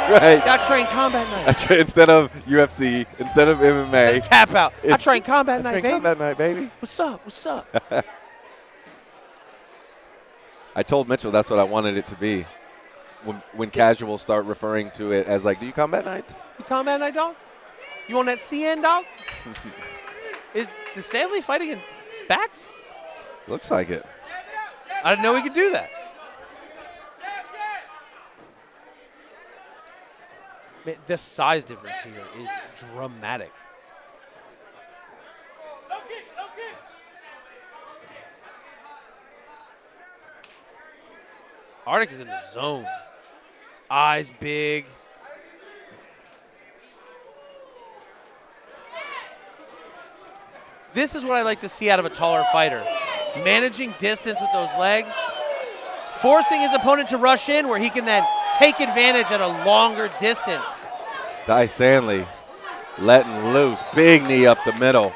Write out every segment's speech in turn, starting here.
Right. I train combat night. Instead of UFC, instead of MMA. Tap out. I train combat night, baby. Combat night, baby. What's up? What's up? I told Mitchell that's what I wanted it to be. When casuals start referring to it as like, do you combat night? You combat night, dog? You on that CN, dog? Is Dysanley fighting in spats? Looks like it. I didn't know he could do that. Man, the size difference here is dramatic. Adric is in the zone. Eyes big. This is what I like to see out of a taller fighter. Managing distance with those legs, forcing his opponent to rush in where he can then take advantage at a longer distance. Dysanley letting loose. Big knee up the middle.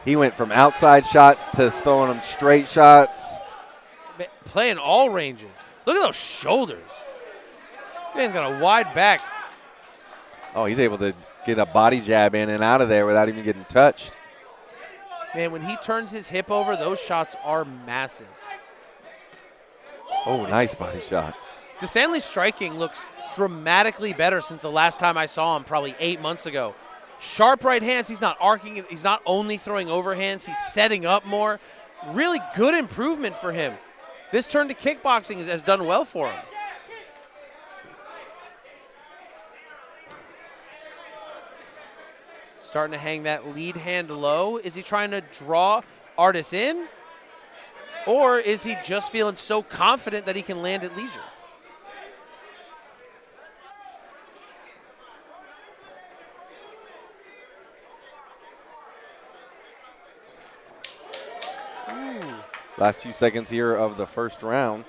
He went from outside shots to throwing them straight shots. Playing all ranges. Look at those shoulders. This man's got a wide back. Oh, he's able to get a body jab in and out of there without even getting touched. Man, when he turns his hip over, those shots are massive. Oh, nice body shot. Dysanley's striking looks dramatically better since the last time I saw him, probably 8 months ago. Sharp right hands. He's not arcing it. He's not only throwing overhands. He's setting up more. Really good improvement for him. This turn to kickboxing has done well for him. Starting to hang that lead hand low. Is he trying to draw Artis in? Or is he just feeling so confident that he can land at leisure? Last few seconds here of the first round.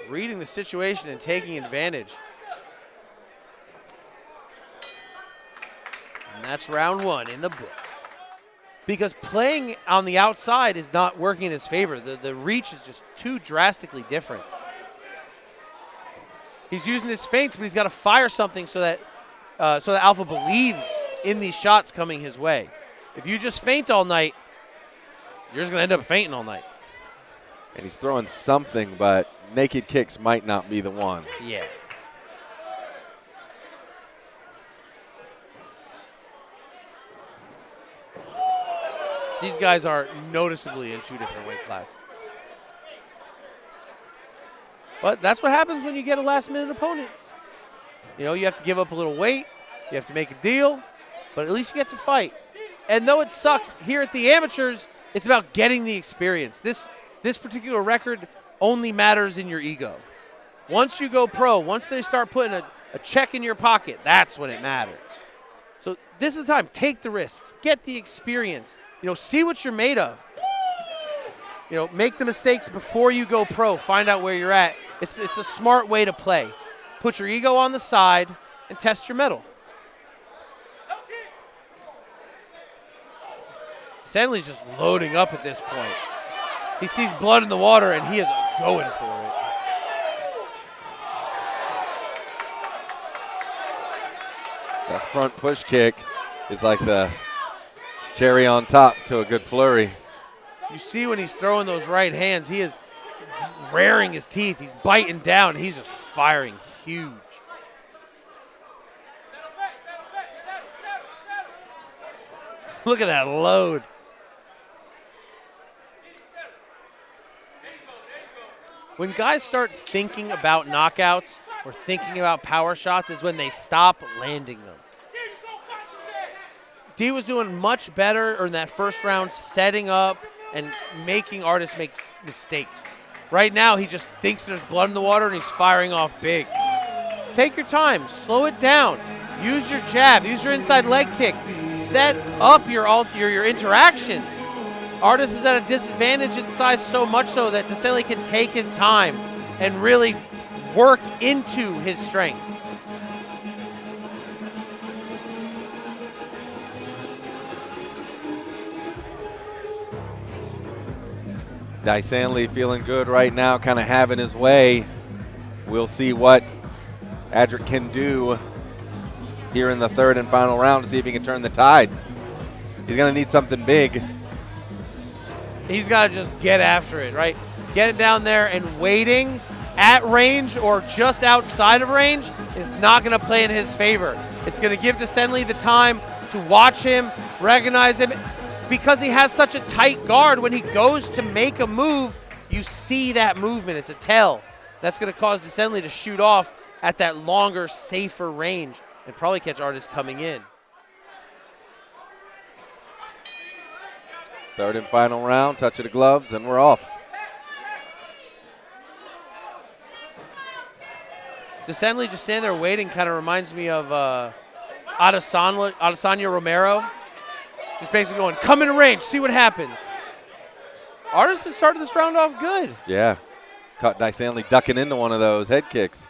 Reading the situation and taking advantage. And that's round one in the books. Because playing on the outside is not working in his favor. The reach is just too drastically different. He's using his feints, but he's got to fire something so that Alpha believes in these shots coming his way. If you just feint all night, you're just going to end up fainting all night. And he's throwing something, but naked kicks might not be the one. Yeah. These guys are noticeably in two different weight classes. But that's what happens when you get a last-minute opponent. You know, you have to give up a little weight. You have to make a deal. But at least you get to fight. And though it sucks, here at the amateurs, it's about getting the experience. This particular record only matters in your ego. Once you go pro, once they start putting a check in your pocket, that's when it matters. So this is the time. Take the risks. Get the experience. You know, see what you're made of. You know, make the mistakes before you go pro. Find out where you're at. It's a smart way to play. Put your ego on the side and test your mettle. Dysanley's just loading up at this point. He sees blood in the water, and he is going for it. That front push kick is like the cherry on top to a good flurry. You see when he's throwing those right hands, he is raring his teeth. He's biting down. He's just firing huge. Look at that load. When guys start thinking about knockouts or thinking about power shots is when they stop landing them. D was doing much better in that first round, setting up and making artists make mistakes. Right now, he just thinks there's blood in the water and he's firing off big. Take your time, slow it down. Use your jab, use your inside leg kick. Set up your interactions. Artis is at a disadvantage in size so much so that Dysanley can take his time and really work into his strengths. Dysanley feeling good right now, kind of having his way. We'll see what Adric can do here in the third and final round to see if he can turn the tide. He's going to need something big. He's got to just get after it, right? Get it down there, and waiting at range or just outside of range is not going to play in his favor. It's going to give Dysanley the time to watch him, recognize him. Because he has such a tight guard, when he goes to make a move, you see that movement. It's a tell. That's going to cause Dysanley to shoot off at that longer, safer range and probably catch artists coming in. Third and final round, touch of the gloves, and we're off. Dysanley just standing there waiting kind of reminds me of Adesanya Romero. Just basically going, come in range, see what happens. Artist has started this round off good. Yeah. Caught Dysanley ducking into one of those head kicks.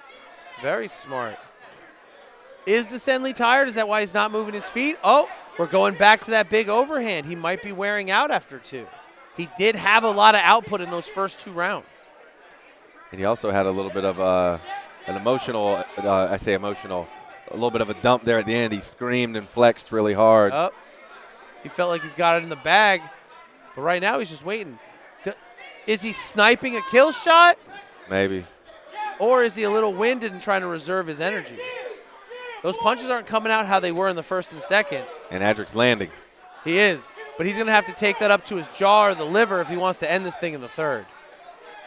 Very smart. Is Dysanley tired? Is that why he's not moving his feet? Oh, we're going back to that big overhand. He might be wearing out after two. He did have a lot of output in those first 2 rounds. And he also had a little bit of an emotional, a little bit of a dump there at the end. He screamed and flexed really hard. He felt like he's got it in the bag, but right now he's just waiting. Is he sniping a kill shot? Maybe. Or is he a little winded and trying to reserve his energy? Those punches aren't coming out how they were in the first and second. And Adric's landing. He is, but he's going to have to take that up to his jaw or the liver if he wants to end this thing in the third.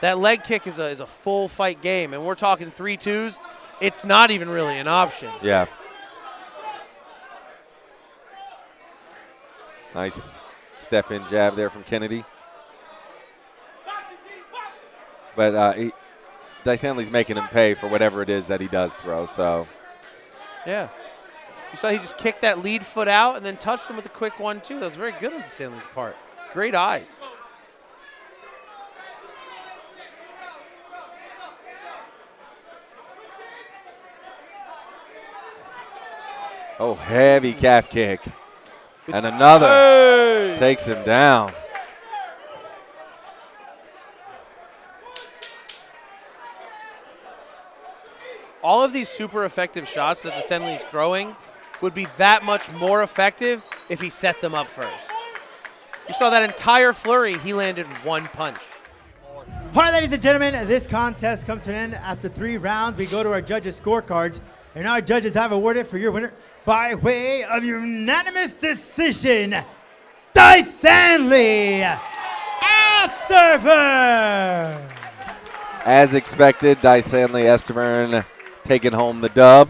That leg kick is a full fight game, and we're talking 3-2s. It's not even really an option. Yeah. Nice step-in jab there from Kennedy. But Dysanley's making him pay for whatever it is that he does throw. So, yeah. You saw he just kicked that lead foot out and then touched him with a quick 1-2. That was very good on Dysanley's part. Great eyes. Oh, heavy calf kick. And another takes him down. All of these super effective shots that Dysanley is throwing would be that much more effective if he set them up first. You saw that entire flurry, he landed 1 punch. All right, ladies and gentlemen, this contest comes to an end after 3 rounds. We go to our judges' scorecards, and our judges have awarded for your winner by way of unanimous decision, Dysanley Estiverne. As expected, Dysanley Estiverne taking home the dub.